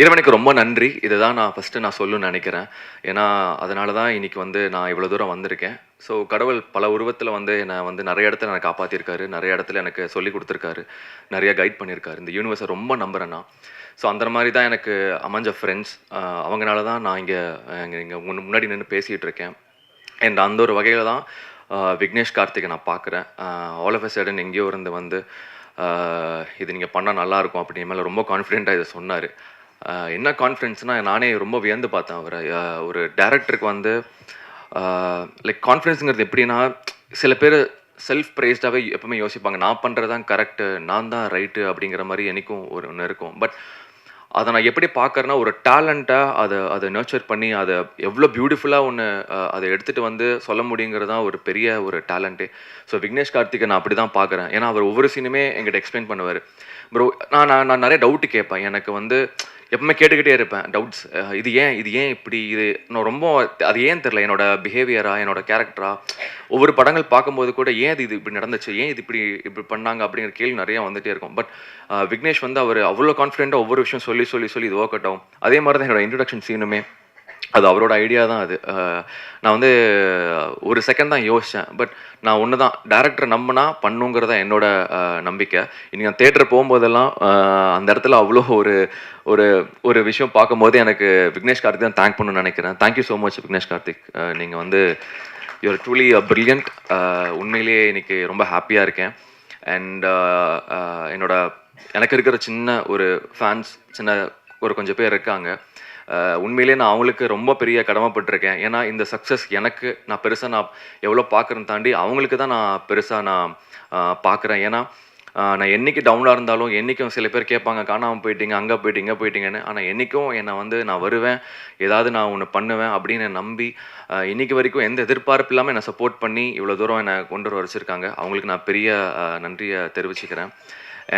இறைவனுக்கு ரொம்ப நன்றி. இதுதான் நான் ஃபர்ஸ்ட்டு சொல்லணும்னு நெனைக்கிறேன். ஏன்னா, அதனால தான் இன்னைக்கு நான் இவ்வளோ தூரம் வந்திருக்கேன். ஸோ கடவுள் பல உருவத்தில என்ன நெறைய இடத்துல என்ன காப்பாத்தியிருக்காரு. நெறைய இடத்துல எனக்கு சொல்லிக் குடுத்துருக்காரு. நெறைய கைட் பண்ணியிருக்காரு. இந்த யூனிவர்ஸ ரொம்ப நம்புறேன் நான். ஸோ அந்த மாரி தான் எனக்கு அமைஞ்ச ஃப்ரெண்ட்ஸ். அவங்கனால தான் நான் இங்க இங்க முன்னாடி நின்னு பேசிட்டு இருக்கேன். அண்ட் அந்த ஒரு வகையில தான் விக்னேஷ் கார்த்திக்க நான் பார்க்குறேன். ஆல் ஆஃப் அ சடன் எங்கேயோ இருந்து அ இது நீங்க பண்ணா நல்லாயிருக்கும் அப்படின்னு என் மேல ரொம்ப கான்ஃபிடென்ட்டா இத சொன்னாரு. என்ன கான்ஃபிடன்ஸ்னா, நானே ரொம்ப வியந்து பார்த்தேன் அவர. ஒரு டைரக்டருக்கு அ லைக் கான்ஃபிடன்ஸ்ங்கிறது எப்படின்னா, சில பேரு செல்ஃப் பிரைஸ்டாவே எப்பவுமே யோசிப்பாங்க. நான் பண்றது தான் கரெக்ட்டு, நான் தான் ரைட்டு அப்படிங்கிற மாரி என்னைக்கும் ஒண்ணு இருக்கும். பட் அத நான் எப்படி பார்க்குறேன்னா, ஒரு டேலண்ட்டா அத அத நர்ச்சர் பண்ணி, அத எவ்ளோ பியூட்டிஃபுல்லா அத எடுத்துட்டு சொல்ல முடியுங்கிறது தான் ஒரு பெரிய ஒரு டேலண்ட்டே. ஸோ விக்னேஷ் கார்த்திக்க நான் அப்படி தான் பார்க்குறேன். ஏன்னா, அவர் ஒவ்வொரு சீனுமே என்கிட்ட எக்ஸ்பிளைன் பண்ணுவாரு. ப்ரோ நான் நான் நான் நெறைய டவுட் கேட்பேன். எனக்கு எப்பவுமே கேட்டுக்கிட்டே இருப்பேன் டவுட்ஸ். இது ஏன் இப்படி? இது நான் ரொம்ப அது ஏன் தெரியல. என்னோட பிஹேவியரா, என்னோட கேரக்டரா, ஒவ்வொரு படங்கள் பார்க்கும்போது கூட ஏன் இது இப்படி நடந்துச்சு? ஏன் இது இப்படி இப்படி பண்ணாங்க? அப்படிங்கிற கேள்வி நெறைய வந்துட்டே இருக்கும். பட் விக்னேஷ் அவரு அவ்வளோ கான்ஃபிடென்ட்டா ஒவ்வொரு விஷயம் சொல்லி இது ஒர்க் அவுட் ஆகும். அதே மாரி தான் என்னோட இன்ட்ரோடக்ஷன் சீனுமே. அது அவரோட ஐடியா தான் அது. நான் ஒரு செகண்ட் தான் யோசிச்சேன். பட் நான் ஒண்ணு தான் டைரக்டர நம்புனா பண்ணுங்கிறது தான் என்னோட நம்பிக்கை. இன்னைக்கு நான் தியேட்டர் போம்போதெல்லாம் அந்த இடத்துல அவ்வளோ ஒரு ஒரு ஒரு விஷயம் பார்க்கும்போது எனக்கு விக்னேஷ் கார்த்திக் தான் தேங்க் பண்ணணும்னு நெனைக்கிறேன். Thank you so much Vignesh Karthik. நீங்க யூ ஆர் ட்ரூலி பிரில்லியன்ட். உண்மையிலேயே இன்னைக்கு ரொம்ப ஹாப்பியா இருக்கேன். அண்ட் என்னோட எனக்கு இருக்கிற சின்ன ஒரு ஃபேன்ஸ் கொஞ்சம் பேர் இருக்காங்க. உண்மையிலேயே நான் அவங்களுக்கு ரொம்ப பெரிய கடமைப்பட்டிருக்கேன். ஏன்னா இந்த சக்ஸஸ் நான் பெருசா எவ்வளோ பார்க்குறேன்னு தாண்டி அவங்களுக்கு தான் நான் பெருசா பார்க்குறேன். ஏன்னா நான் என்னைக்கு டவுனா இருந்தாலும், என்னைக்கும் சில பேர் கேட்பாங்க, "காணாம போயிட்டீங்க, அங்க போயிட்டீங்க, இங்க போயிட்டீங்கன்னு." ஆனா என்னைக்கும் நான் வருவேன், ஏதாவது நான் ஒண்ணு பண்ணுவேன் அப்படின்னு நம்பி, இன்னைக்கு வரைக்கும் எந்த எதிர்பார்ப்பு இல்லாம என்ன சப்போர்ட் பண்ணி, இவ்வளோ தூரம் என்ன கொண்டு வர வச்சிருக்காங்க. அவங்களுக்கு நான் பெரிய நன்றிய தெரிவிச்சுக்கிறேன்.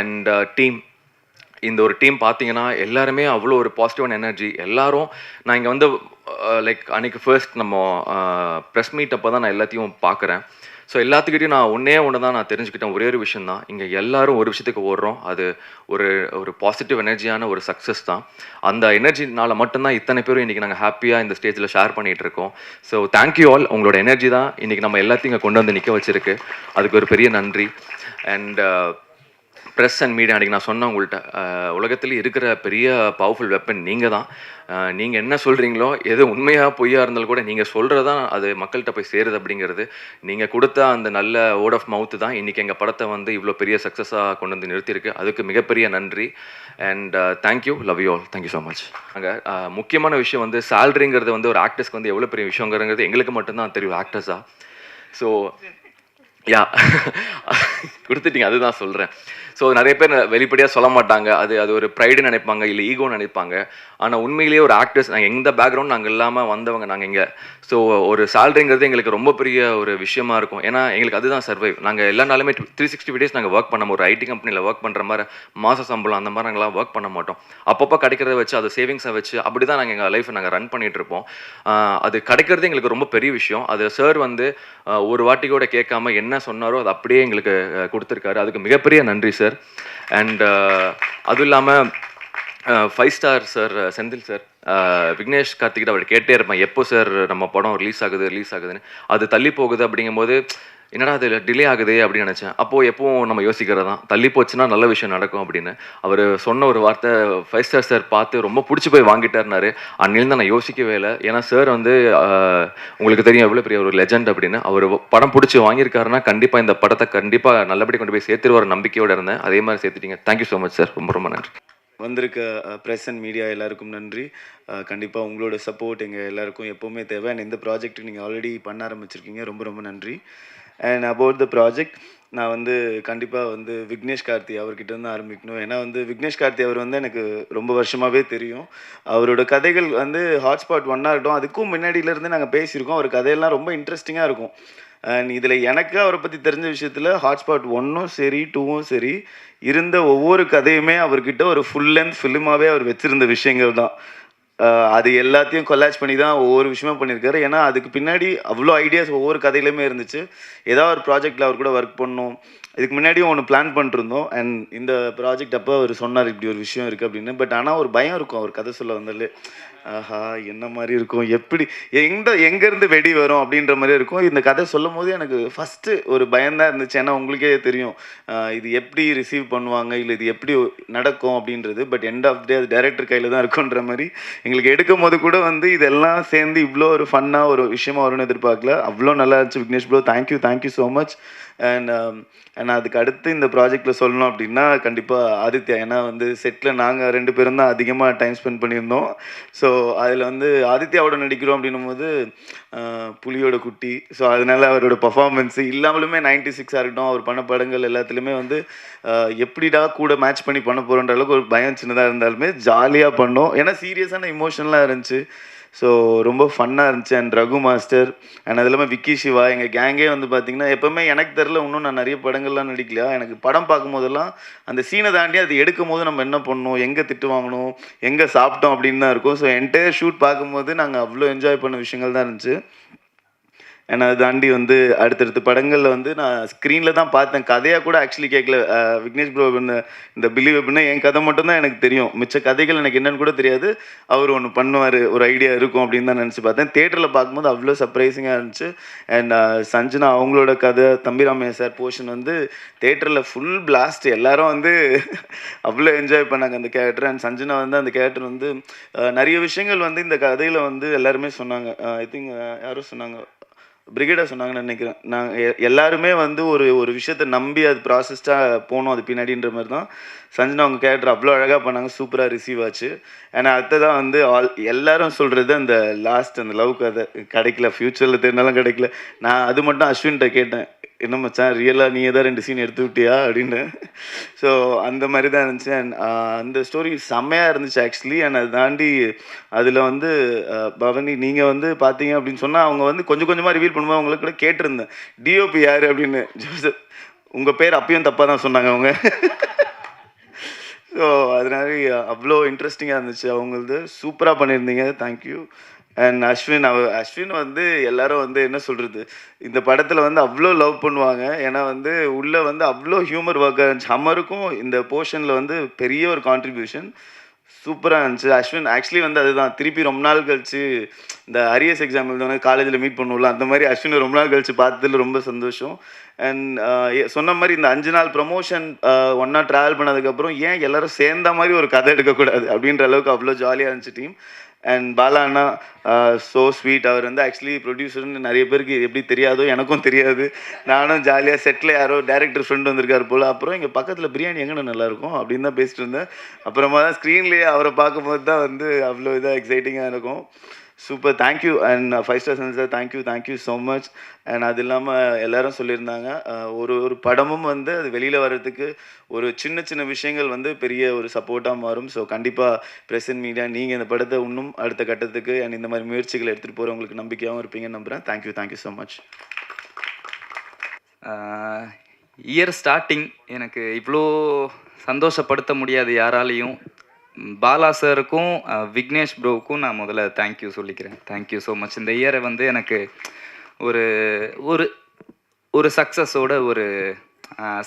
அண்ட் டீம் இந்த ஒரு டீம் பார்த்தீங்கன்னா, எல்லாருமே அவ்வளோ ஒரு பாசிட்டிவான எனர்ஜி. எல்லாரும் நான் இங்க லைக் அன்னைக்கு ஃபர்ஸ்ட் பிரஸ் மீட் அப்ப தான் நான் எல்லாத்தையும் பார்க்குறேன். ஸோ எல்லாத்துக்கிட்டயும் நான் ஒண்ணே ஒண்ணு தான் நான் தெரிஞ்சுக்கிட்டேன். ஒரே ஒரு விஷயம் தான். இங்க எல்லாரும் ஒரு விஷயத்துக்கு ஓடுறோம். அது ஒரு ஒரு பாசிட்டிவ் எனர்ஜியான ஒரு சக்ஸஸ் தான். அந்த எனர்ஜினால மட்டும் தான் இத்தனை பேரும் இன்னைக்கு நாங்க ஹேப்பியா இந்த ஸ்டேஜ்ல ஷேர் பண்ணிட்டு இருக்கோம். So thank you all. உங்களோட எனர்ஜி தான் இன்னைக்கு நம்ம எல்லாத்தையும் இங்க கொண்டு வந்து நிக்க வச்சிருக்கு. அதுக்கு ஒரு பெரிய நன்றி. அண்ட் பிரஸ் அண்ட் மீடியா அன்றைக்கி நான் சொன்னேன் உங்கள்கிட்ட, உலகத்திலே இருக்கிற பெரிய பவர்ஃபுல் வெப்பன் நீங்கள் தான். நீங்கள் என்ன சொல்கிறீங்களோ, எது உண்மையாக பொய்யா இருந்தாலும் கூட நீங்கள் சொல்கிறது தான் அது மக்கள்கிட்ட போய் சேருது அப்படிங்கிறது. நீங்கள் கொடுத்த அந்த நல்ல வேர்ட் ஆஃப் மவுத்து தான் இன்றைக்கி எங்கள் படத்தை இவ்வளோ பெரிய சக்ஸஸாக கொண்டு வந்து நிறுத்தியிருக்கு. அதுக்கு மிகப்பெரிய நன்றி. And thank you, love you all. Thank you so much. அங்கே முக்கியமான விஷயம் சேலரிங்கிறது ஒரு ஆக்டர்ஸ்க்கு எவ்வளோ பெரிய விஷயங்கிறது எங்களுக்கு மட்டும்தான் தெரியும் ஆக்டர்ஸாக. So yeah குடுத்துட்டீங்க. அதுதான் சொல்றேன். ஸோ நெறைய பேர் வெளிப்படையா சொல்ல மாட்டாங்க. அது அது ஒரு ப்ரைடுன்னு நெனைப்பாங்க, இல்ல ஈகோன்னு நெனைப்பாங்க. ஆனா உண்மையிலேயே ஒரு ஆக்டர்ஸ் நாங்க எந்த பேக்ரவுண்ட் நாங்க இல்லாம வந்தவங்க நாங்க இங்க. ஸோ ஒரு சேலரிங்கிறது எங்களுக்கு ரொம்ப பெரிய ஒரு விஷயமா இருக்கும். ஏன்னா எங்களுக்கு அதுதான் சர்வைவ். நாங்க எல்லா நாளுமே 365 டேஸ் நாங்க ஒர்க் பண்ண ஒரு ஐடி கம்பெனில ஒர்க் பண்ற மாரி மாச சம்பளம் அந்த மாரி நாங்கலாம் ஒர்க் பண்ண மாட்டோம். அப்பப்போ கிடைக்கிறத வச்சு அது சேவிங்ஸை வச்சு அப்படிதான் நாங்க எங்க லைஃப்பை நாங்க ரன் பண்ணிட்டு இருப்போம். அது கிடைக்கிறது எங்களுக்கு ரொம்ப பெரிய விஷயம். அது சார் ஒரு வாட்டி கூட கேட்காம என்ன சொன்னாரோ அது அப்படியே எங்களுக்கு குடுத்துருக்காரு. அதுக்கு மிகப்பெரிய நன்றி சார். அண்ட் அதுவும் இல்லாம 5 star sir Senthil sir, Vignesh கார்த்திக்கிட்ட அவர் கேட்டே இருப்பேன், எப்போ சார் நம்ம படம் ரிலீஸ் ஆகுதுன்னு. அது தள்ளி போகுது அப்படிங்கும்போது என்னடா அது டிலே ஆகுதே அப்படின்னு நினச்சேன். அப்போது எப்பவும் நம்ம யோசிக்கிறது தான், தள்ளி போச்சுன்னா நல்ல விஷயம் நடக்கும் அப்படின்னு. அவர் சொன்ன ஒரு வார்த்தை 5 ஸ்டார் சார் பார்த்து ரொம்ப பிடிச்சி போய் வாங்கிட்டாருனாரு. அன்னிலேருந்து நான் யோசிக்கவே இல்லை. ஏன்னா சார் உங்களுக்கு தெரியும் எவ்வளோ பெரிய ஒரு லெஜண்ட் அப்படின்னு. அவர் படம் பிடிச்சி வாங்கியிருக்காருன்னா கண்டிப்பாக இந்த படத்தை கண்டிப்பாக நல்லபடி கொண்டு போய் சேர்த்துருவார் நம்பிக்கையோடு இருந்தேன். அதே மாதிரி சேர்த்துட்டீங்க. Thank you so much sir. ரொம்ப ரொம்ப நன்றி. வந்திருக்க ப்ரெஸ் அண்ட் மீடியா எல்லாருக்கும் நன்றி. கண்டிப்பாக உங்களோட சப்போர்ட் எங்கள் எல்லாருக்கும் எப்போவுமே தேவை. அண்ட் இந்த ப்ராஜெக்ட் நீங்கள் ஆல்ரெடி பண்ண ஆரம்பிச்சிருக்கீங்க. ரொம்ப ரொம்ப நன்றி. அண்ட் அபவுட் த ப்ராஜெக்ட் நான் கண்டிப்பாக விக்னேஷ் கார்த்தி அவர்கிட்ட இருந்து ஆரம்பிக்கணும். ஏன்னா விக்னேஷ் கார்த்தி அவர் எனக்கு ரொம்ப வருஷமாகவே தெரியும். அவரோட கதைகள் ஹாட்ஸ்பாட் 1 இருக்கட்டும், அதுக்கும் முன்னாடியிலேருந்து நாங்கள் பேசியிருக்கோம். அவர் கதையெல்லாம் ரொம்ப இன்ட்ரெஸ்டிங்காக இருக்கும். அண்ட் இதில் எனக்கு அவரை பற்றி தெரிஞ்ச விஷயத்தில் ஹாட்ஸ்பாட் 1ம் சரி 2ம் சரி இருந்த ஒவ்வொரு கதையுமே அவர்கிட்ட ஒரு ஃபுல் லென்த் ஃபிலிமாகவே அவர் வச்சுருந்த விஷயங்கள் தான். அது எல்லாத்தையும் கொலாஜ் பண்ணி தான் ஒவ்வொரு விஷயமும் பண்ணியிருக்காரு. ஏன்னா, அதுக்கு பின்னாடி அவ்வளோ ஐடியாஸ் ஒவ்வொரு கதையிலுமே இருந்துச்சு. ஏதாவது ஒரு ப்ராஜெக்ட்ல அவர் கூட ஒர்க் பண்ணணும். இதுக்கு முன்னாடியும் ஒண்ணு பிளான் பண்ணிட்டுருந்தோம். அண்ட் இந்த ப்ராஜெக்ட் அப்போ அவரு சொன்னாரு, "இப்படி ஒரு விஷயம் இருக்கு" அப்படின்னு. பட் ஆனா ஒரு பயம் இருக்கும் அவர் கதை சொல்ல வந்தாலே. ஆஹா! என்ன மாரி இருக்கும்? எப்படி எங்கேருந்து வெடி வரும்? அப்படின்ற மாரியே இருக்கும். இந்த கதை சொல்லும்போது எனக்கு ஃபர்ஸ்ட்டு ஒரு பயம் தான் இருந்துச்சு. ஏன்னா உங்களுக்கே தெரியும். இது எப்படி ரிசீவ் பண்ணுவாங்க? இல்ல இது எப்படி நடக்கும்? அப்படின்றது. பட் எண்ட் ஆஃப் டே அது டைரக்டர் கையில தான் இருக்குன்ற மாரி எங்களுக்கு எடுக்கும்போது கூட வந்து இதெல்லாம் சேர்ந்து இவ்வளோ ஒரு ஃபன்னா ஒரு விஷயமா வரும்னு எதிர்பார்க்கல. அவ்வளோ நல்லா இருந்துச்சு Vignesh bro. Thank you so much. And and அதுக்கு அடுத்து இந்த ப்ராஜெக்ட்ல சொல்லணும் அப்படின்னா, கண்டிப்பா ஆதித்யா. ஏன்னா வந்து செட்ல நாங்க 2 பேரும் தான் அதிகமா டைம் ஸ்பெண்ட் பண்ணியிருந்தோம். ஸோ அதில வந்து ஆதித்யாவோட நடிக்கிறோம் அப்படின்னும்போது, புலியோட குட்டி. ஸோ அதனால அவரோட பெர்ஃபார்மன்ஸ் இல்லாமலுமே 96 இருக்கட்டும், அவர் பண்ண படங்கள் எல்லாத்துலயுமே வந்து எப்படிடா கூட மேட்ச் பண்ணி பண்ண போறோன்ற அளவுக்கு ஒரு பயம் சின்னதா இருந்தாலுமே ஜாலியா பண்ணோம். ஏன்னா சீரியஸான எமோஷனலா இருந்துச்சு. ஸோ ரொம்ப ஃபன்னா இருந்துச்சு. அண்ட் ரகு மாஸ்டர் அண்ட் அது இல்லாம விக்கி சிவா எங்க கேங்கே வந்து பார்த்தீங்கன்னா, எப்பவுமே எனக்கு தெரியல இன்னும் நான் நெறைய படங்கள்லாம் நடிக்கலையா. எனக்கு படம் பார்க்கும்போதெல்லாம் அந்த சீன தாண்டி அது எடுக்கும்போது நம்ம என்ன பண்ணோம், எங்க திட்டு வாங்குனோம், எங்க சாப்பிட்டோம் அப்படின்னு தான் இருக்கும். ஸோ என்டையர் ஷூட் பார்க்கும்போது நாங்க அவ்வளோ என்ஜாய் பண்ண விஷயங்கள் தான் இருந்துச்சு. ஏன்னா அதை தாண்டி வந்து அடுத்தடுத்த படங்கள்ல வந்து நான் ஸ்க்ரீன்ல தான் பார்த்தேன். கதையா கூட ஆக்சுவலி கேட்கல. விக்னேஷ் ப்ரோ இந்த பிலீவ் எப்படின்னா என் கதை மட்டும் தான் எனக்கு தெரியும். மிச்ச கதைகள் எனக்கு என்னன்னு கூட தெரியாது. அவர் ஒண்ணு பண்ணுவாரு. ஒரு ஐடியா இருக்கும் அப்படின்னு தான் நினைச்சு பார்த்தேன். தியேட்டர்ல பார்க்கும்போது அவ்வளோ சர்ப்ரைசிங்கா இருந்துச்சு. அண்ட் சஞ்சனா அவங்களோட கதை, தம்பிராமையா சார் போர்ஷன் வந்து தியேட்டர்ல ஃபுல் பிளாஸ்ட். எல்லாரும் வந்து அவ்வளோ என்ஜாய் பண்ணாங்க அந்த கேரக்டர். அண்ட் சஞ்சனா வந்து அந்த கேரக்டர் வந்து நிறைய விஷயங்கள் வந்து இந்த கதையில வந்து எல்லாருமே சொன்னாங்க. ஐ திங்க் யாரோ சொன்னாங்க. பிரிகேடா சொன்னாங்கன்னு நினைக்கிறேன். நாங்க எல்லாருமே வந்து ஒரு ஒரு விஷயத்த நம்பி அது ப்ராசஸ்டா போணும் அது பின்னாடின்ற மாரி தான். சஞ்சனா அவங்க கேரக்டர் அவ்வளோ அழகா பண்ணாங்க. சூப்பரா ரிசீவ் ஆச்சு. ஏன்னா அடுத்ததான் வந்து எல்லாரும் சொல்றது அந்த லாஸ்ட் அந்த லவ் கதை கிடைக்கல. ஃபியூச்சர்ல தேடினாலும் கிடைக்கல. நான் அது மட்டும் அஸ்வின்ட்ட கேட்டேன். "என்ன மச்சான் ரியலா நீயே தான் 2 சீன் எடுத்து விட்டியா?" அப்படின்னு. ஸோ அந்த மாரி தான் இருந்துச்சு. அண்ட் அந்த ஸ்டோரி செம்மையா இருந்துச்சு ஆக்சுவலி. அண்ட் அதை தாண்டி அதில வந்து பவனி நீங்க வந்து பார்த்தீங்க அப்படின்னு சொன்னா, அவங்க வந்து கொஞ்சம் கொஞ்சமா ரிவீல் பண்ணும்போது அவங்களுக்கு கூட கேட்டிருந்தேன். டிஓபி யாரு அப்படின்னு. ஜோசப். உங்க பேர் அப்பயும் தப்பா தான் சொன்னாங்க அவங்க. ஸோ அதனால அவ்வளோ இன்ட்ரெஸ்டிங்கா இருந்துச்சு அவங்களது. சூப்பரா பண்ணியிருந்தீங்க. Thank you. அண்ட் அஸ்வின் வந்து எல்லாரும் வந்து என்ன சொல்றது, இந்த படத்துல வந்து அவ்ளோ லவ் பண்ணுவாங்க. ஏன்னா வந்து உள்ள வந்து அவ்ளோ ஹியூமர் ஒர்க்கா இருந்துச்சு. ஹம்மருக்கும் இந்த போர்ஷன்ல வந்து பெரிய ஒரு கான்ட்ரிபியூஷன். சூப்பரா இருந்துச்சு. அஸ்வின் ஆக்சுவலி வந்து அதுதான் திருப்பி ரொம்ப நாள் கழிச்சு இந்த அரியர்ஸ் எக்ஸாம் எழுதுனோனே காலேஜ்ல மீட் பண்ணுவோம்ல, அந்த மாரி அஸ்வின ரொம்ப நாள் கழிச்சு பார்த்ததுல ரொம்ப சந்தோஷம். அண்ட் சொன்ன மாரி இந்த 5 நாள் ப்ரமோஷன் ஒண்ணா ட்ராவல் பண்ணதுக்கப்புறம் ஏன் எல்லாரும் சேர்ந்த மாரி ஒரு கதை எடுக்கக்கூடாது அப்படின்ற அளவுக்கு அவ்வளோ ஜாலியா இருந்துச்சு டீம். அண்ட் பாலா அண்ணா ஸோ ஸ்வீட். அவர் வந்து ஆக்சுவலி ப்ரொடியூசர்னு நிறைய பேருக்கு எப்படி தெரியாதோ எனக்கும் தெரியாது. நானும் ஜாலியாக செட்டில் யாரோ டேரக்டர் ஃப்ரெண்ட் வந்திருக்காரு போல். அப்புறம் இங்கே பக்கத்தில் பிரியாணி எங்கண்ணா நல்லாயிருக்கும் அப்படின்னு தான் பேசிட்டு இருந்தேன். அப்புறமா தான் ஸ்க்ரீன்லேயே அவரை பார்க்கும்போது தான் வந்து அவ்வளோ இதாக எக்ஸைட்டிங்காக இருக்கும். Super thank you. And 5 star sir thank you so much. And அது இல்லாமல் எல்லாரும் சொல்லியிருந்தாங்க ஒரு ஒரு படமும் வந்து அது வெளியில் வர்றதுக்கு ஒரு சின்ன சின்ன விஷயங்கள் வந்து பெரிய ஒரு சப்போர்ட்டாக மாறும். ஸோ கண்டிப்பாக ப்ரெஸ் அண்ட் மீடியா நீங்கள் இந்த படத்தை இன்னும் அடுத்த கட்டத்துக்கு அண்ட் இந்த மாதிரி முயற்சிகள் எடுத்துகிட்டு போகிறவங்களுக்கு நம்பிக்கையாகவும் இருப்பீங்கன்னு நம்புகிறேன். Thank you so much. Year starting எனக்கு இவ்வளோ சந்தோஷப்படுத்த முடியாது யாராலையும். பாலா சாருக்கும் விக்னேஷ் ப்ரோவுக்கும் நான் முதல்ல தேங்க்யூ சொல்லிக்கிறேன். Thank you so much. இந்த இயரை வந்து எனக்கு ஒரு ஒரு ஒரு சக்ஸஸோட ஒரு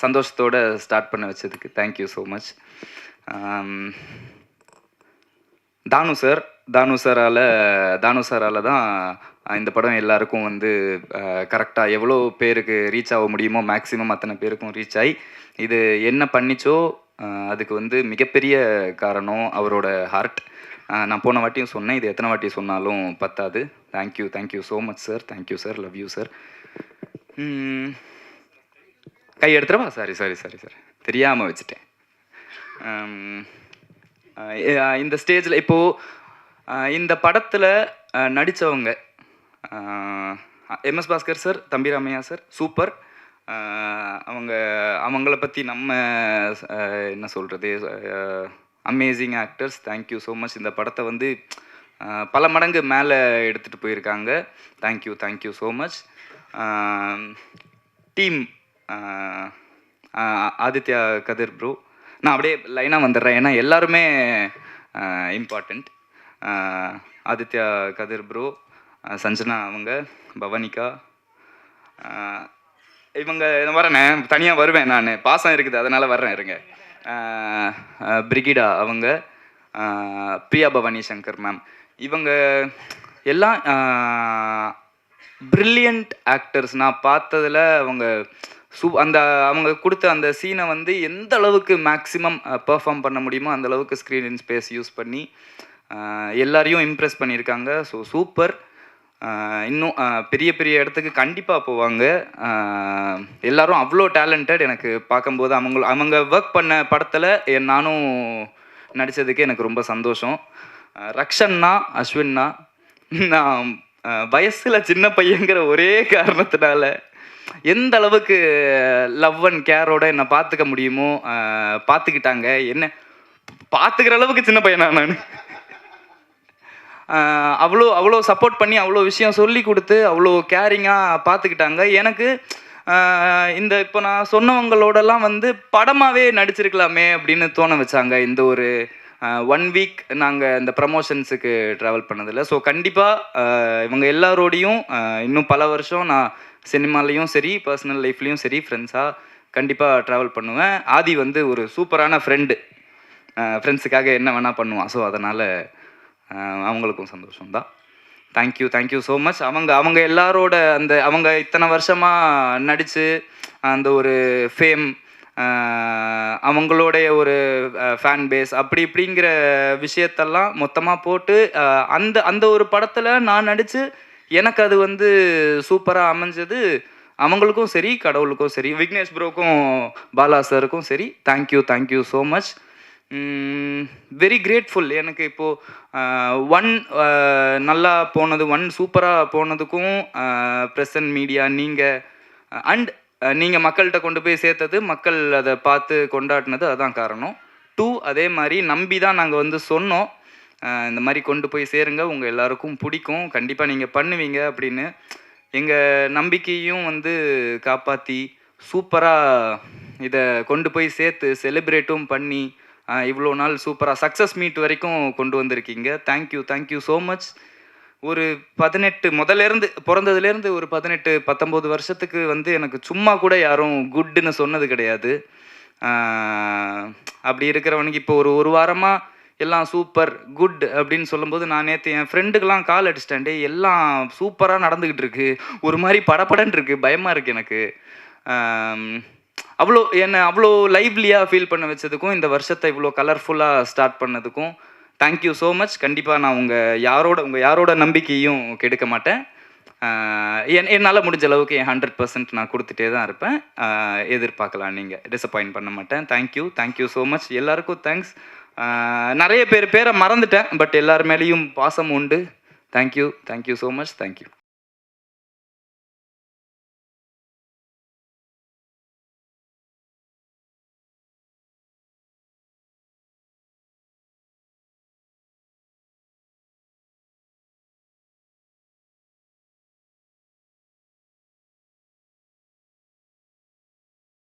சந்தோஷத்தோட ஸ்டார்ட் பண்ண வச்சதுக்கு தேங்க்யூ ஸோ மச். தானு சாரால் தான் இந்த படம் எல்லாருக்கும் வந்து கரெக்டாக எவ்வளோ பேருக்கு ரீச் ஆக முடியுமோ மேக்ஸிமம் அத்தனை பேருக்கும் ரீச் ஆகி இது என்ன பண்ணிச்சோ அதுக்கு வந்து மிகப்பெரிய காரணம் அவரோட ஹார்ட். நான் போன வாட்டியும் சொன்னேன், இது எத்தனை வாட்டி சொன்னாலும் பத்தாது. Thank you so much sir. Thank you sir. Love you sir. Guy எடுத்துறவா? Sorry தெரியாமல் வச்சுட்டேன். இந்த ஸ்டேஜில் இப்போது இந்த படத்தில் நடித்தவங்க MS Bhaskar sir, Thambi Ramaiah sir super. அவங்கள பற்றி நம்ம என்ன சொல்கிறது, amazing actors. Thank you so much. இந்த படத்தை வந்து பல மடங்கு மேலே எடுத்துகிட்டு போயிருக்காங்க. Thank you so much. Team Aditya, கதிர் ப்ரோ. நான் அப்படியே லைனாக வந்துடுறேன் ஏன்னா எல்லாருமே இம்பார்ட்டண்ட். ஆதித்யா கதிர் ப்ரோ, சஞ்சனா அவங்க, பவனிகா, இவங்க வரேண்ணே, தனியாக வருவேன் நான், பாசம் இருக்குது அதனால் வர்றேன் இருங்க. பிரிகிடா அவங்க, பிரியா பவானி சங்கர் மேம், இவங்க எல்லாம் பிரில்லியண்ட் ஆக்டர்ஸ். நான் பார்த்ததில் அவங்க அந்த அவங்க கொடுத்த அந்த சீனை வந்து எந்த அளவுக்கு மேக்ஸிமம் பெர்ஃபார்ம் பண்ண முடியுமோ அந்த அளவுக்கு ஸ்க்ரீன் ஸ்பேஸ் யூஸ் பண்ணி எல்லாரையும் இம்ப்ரெஸ் பண்ணியிருக்காங்க. So super. இன்னும் பெரிய பெரிய இடத்துக்கு கண்டிப்பாக போவாங்க. எல்லாரும் அவ்வளோ டேலண்டட். எனக்கு பார்க்கும்போது அவங்க ஒர்க் பண்ண படத்தில் நானும் நடித்ததுக்கு எனக்கு ரொம்ப சந்தோஷம். ரக்ஷன்னா, அஸ்வின்னா, நான் வயசில் சின்ன பையங்கிற ஒரே காரணத்தினால எந்த அளவுக்கு லவ் அண்ட் கேரோட என்னை பார்த்துக்க முடியுமோ பார்த்துக்கிட்டாங்க. என்ன பார்த்துக்கிற அளவுக்கு சின்ன பையனா நான். அவ்வளோ சப்போர்ட் பண்ணி அவ்வளோ விஷயம் சொல்லி கொடுத்து அவ்வளோ கேரிங்காக பார்த்துக்கிட்டாங்க. எனக்கு இப்போ நான் சொன்னவங்களோடலாம் வந்து படமாகவே நடிச்சிருக்கலாமே அப்படின்னு தோண வச்சாங்க. இந்த ஒரு 1 வீக் நாங்கள் இந்த ப்ரமோஷன்ஸுக்கு ட்ராவல் பண்ணதில்லை. ஸோ கண்டிப்பாக இவங்க எல்லாரோடையும் இன்னும் பல வருஷம் நான் சினிமாலேயும் சரி, பர்சனல் லைஃப்லேயும் சரி, ஃப்ரெண்ட்ஸாக கண்டிப்பாக ட்ராவல் பண்ணுவேன். ஆதி வந்து ஒரு சூப்பரான ஃப்ரெண்டு, ஃப்ரெண்ட்ஸுக்காக என்ன வேணால் பண்ணுவான். ஸோ அதனால் அவங்களுக்கும் சந்தோஷம்தான். Thank you so much. அவங்க எல்லாரோட அவங்க இத்தனை வருஷமாக நடித்து அந்த ஒரு ஃபேம், அவங்களுடைய ஒரு ஃபேன் பேஸ் அப்படி இப்படிங்கிற விஷயத்தெல்லாம் மொத்தமாக போட்டு அந்த ஒரு படத்தில் நான் நடித்து எனக்கு அது வந்து சூப்பராக அமைஞ்சது. அவங்களுக்கும் சரி, கடவுளுக்கும் சரி, விக்னேஷ் ப்ரோக்கும் பாலா சாருக்கும் சரி, thank you so much. Very grateful. எனக்கு இப்போது 1 நல்லா போனது, 1 சூப்பராக போனதுக்கும் ப்ரெசன்ட் மீடியா நீங்கள் அண்ட் நீங்கள் மக்கள்கிட்ட கொண்டு போய் சேர்த்தது, மக்கள் அதை பார்த்து கொண்டாடினது, அதுதான் காரணம். 2 அதே மாதிரி நம்பி தான் நாங்கள் வந்து சொன்னோம், இந்த மாதிரி கொண்டு போய் சேருங்க, உங்கள் எல்லாருக்கும் பிடிக்கும், கண்டிப்பாக நீங்கள் பண்ணுவீங்க அப்படின்னு. எங்கள் நம்பிக்கையும் வந்து காப்பாற்றி சூப்பராக இதை கொண்டு போய் சேர்த்து செலிப்ரேட்டும் பண்ணி இவ்வளோ நாள் சூப்பராக சக்ஸஸ் மீட் வரைக்கும் கொண்டு வந்திருக்கீங்க. Thank you so much. ஒரு 18 முதலேருந்து பிறந்ததுலேருந்து ஒரு 18-19 வருஷத்துக்கு வந்து எனக்கு சும்மா கூட யாரும் குட்டுன்னு சொன்னது கிடையாது. அப்படி இருக்கிறவனுக்கு இப்போ ஒரு வாரமாக எல்லாம் சூப்பர் குட் அப்படின்னு சொல்லும்போது நான் நேற்று என் ஃப்ரெண்டுக்கெல்லாம் கால் அடிச்சிட்டேன். எல்லாம் சூப்பராக நடந்துக்கிட்டு இருக்கு, ஒரு மாதிரி படப்படன்னு இருக்குது, பயமாக இருக்குது எனக்கு. அவ்வளோ லைவ்லியாக ஃபீல் பண்ண வச்சதுக்கும் இந்த வருஷத்தை இவ்வளோ கலர்ஃபுல்லாக ஸ்டார்ட் பண்ணதுக்கும் தேங்க்யூ ஸோ மச். கண்டிப்பாக நான் உங்கள் யாரோட நம்பிக்கையும் கெடுக்க மாட்டேன். என்னால் முடிஞ்ச அளவுக்கு என் 100% நான் கொடுத்துட்டே தான் இருப்பேன். எதிர்பார்க்கலாம், நீங்கள் டிசப்பாயிண்ட் பண்ண மாட்டேன். Thank you so much. எல்லாருக்கும் தேங்க்ஸ். நிறைய பேரை மறந்துட்டேன், பட் எல்லார் மேலேயும் பாசம் உண்டு. Thank you so much. தேங்க்யூ.